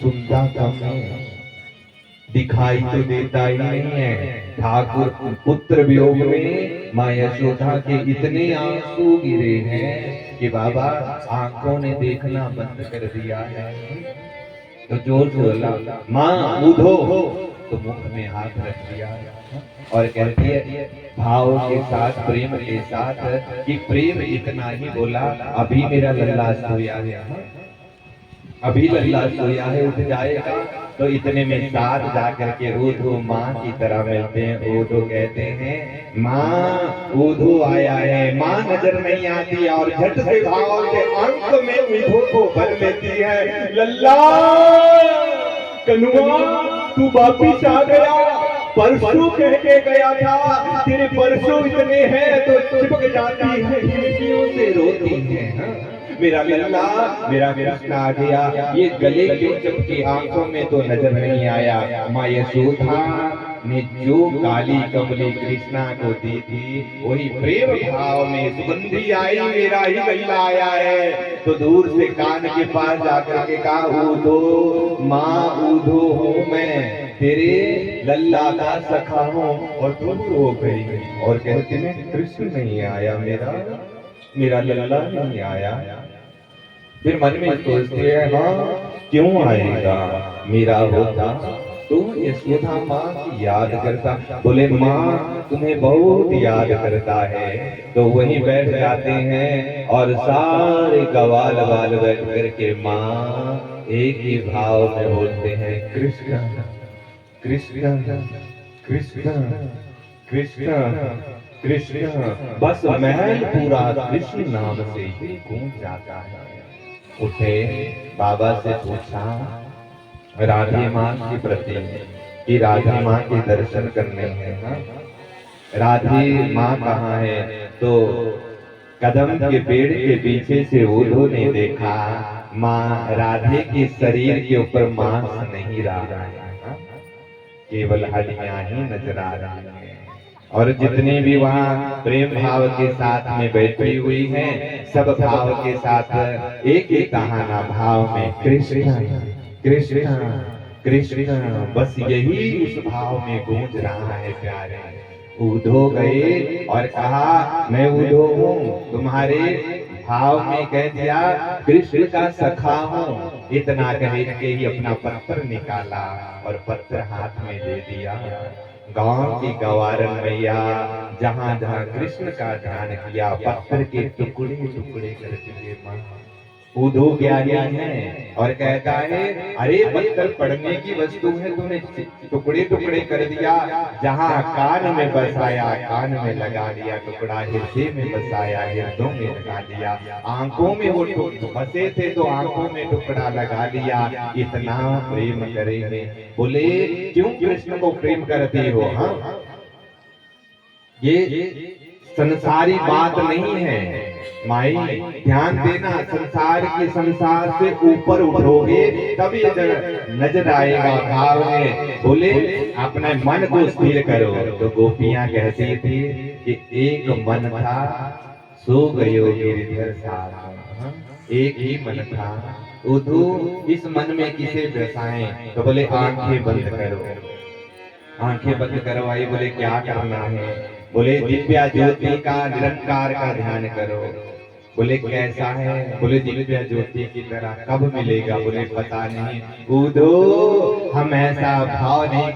सुनता कम है, दिखाई तो देता ही नहीं है। ठाकुर पुत्र वियोग में माँ यशोदा के इतने आंसू गिरे हैं कि बाबा आंखों ने देखना बंद कर दिया है। तो जोर से बोला, माँ उधो, तो मुख में हाथ रख दिया और कहती है भाव के साथ, प्रेम के साथ, कि प्रेम इतना ही बोला, अभी मेरा लल्ला सोया है, अभी लल्ला सोया है, उठ जाएगा। तो इतने में साथ जाकर के ऊधो माँ की तरह मिलते हैं। ऊधो कहते हैं माँ ऊधो आया है। माँ नजर नहीं आती और झट से भाव के अंत में ऊधो को भर लेती है। लल्ला कनुआ तू वापिस आ गया, परसों कह के गया था, तेरे परसों इतने हैं तो चिपक जाती है, खिड़कियों से रोती है। मेरा लल्ला, मेरा कृष्ण आ गया। ये गले की चमकी आंखों में तो नजर नहीं आया। माँ यशोदा ने जो काली कमली कृष्णा को दी थी, वही प्रेम भाव में सुगंधी आई, मेरा ही लल्ला आया है। तो दूर से कान के पास जाकर के कहा, ऊधो माँ ऊधो हूँ मैं, तेरे लल्ला का सखा हूँ। और दूर हो गई और कहती है कृष्ण नहीं आया, मेरा लल्ला नहीं आया। फिर मन में सोचते हैं हाँ क्यों आएगा, मेरा होता तो यशोदा माँ की याद करता। बोले माँ तुम्हें बहुत याद करता है। तो वहीं बैठ जाते हैं और सारे गवाल वाल बैठ करके माँ एक ही भाव में बोलते हैं कृष्ण कृष्ण कृष्ण कृष्ण कृष्ण। बस महल पूरा कृष्ण नाम से ही गूंज जाता है। उठे, बाबा से पूछा राधे माँ की प्रति कि राधे माँ के दर्शन करने हैं ना, राधे माँ कहाँ है। तो कदम के पेड़ के पीछे से ऊधो ने देखा माँ राधे के शरीर के ऊपर मांस नहीं रहा है, केवल हड्डियां ही नजर आ रही है। और जितने भी वहाँ प्रेम भाव के साथ में बैठी हुई हैं, सब भाव के साथ एक ही कहाना भाव में कृष्ण कृष्ण कृष्ण, बस यही उस भाव में गूंज रहा है प्यारे। ऊधो गए और कहा मैं ऊधो हूँ, तुम्हारे भाव में कह दिया कृष्ण का सखा हूँ। इतना कह के ही अपना पत्थर निकाला और पत्थर हाथ में दे दिया। गांव की गवारन मैया जहां जहां कृष्ण का ध्यान किया, पत्थर के टुकड़े टुकड़े कर दिए। मां ऊधो ज्ञानी है और कहता है अरे पत्थर पड़ने की वस्तु है, तूने टुकड़े टुकड़े कर दिया। जहां कान में बसाया कान में लगा लिया, टुकड़ा हृदय में बसाया हृदय में लगा लिया। आंखों में वो फंसे थे तो आंखों में टुकड़ा लगा लिया। इतना प्रेम करेंगे। बोले क्यों कृष्ण को प्रेम करती हो? हाँ ये संसारी बात नहीं है माई, ध्यान देना। संसार की संसार से ऊपर उठोगे तभी नजर आएगा भाव में। बोले अपने मन को स्थिर करो। तो गोपियां कहती थी कि एक मन था सो गयो गिरधर साथ, एक ही मन था। उधो इस मन में किसे बसाएं? तो बोले आंखें बंद करो। आंखें बंद करवाई। बोले क्या करना है? बोले दिव्या ज्योति का निरंकार का ध्यान करो। बोले कैसा है? बोले दिव्या ज्योति की तरह। कब मिलेगा? बोले पता नहीं। ऊधो हम ऐसा भाव नहीं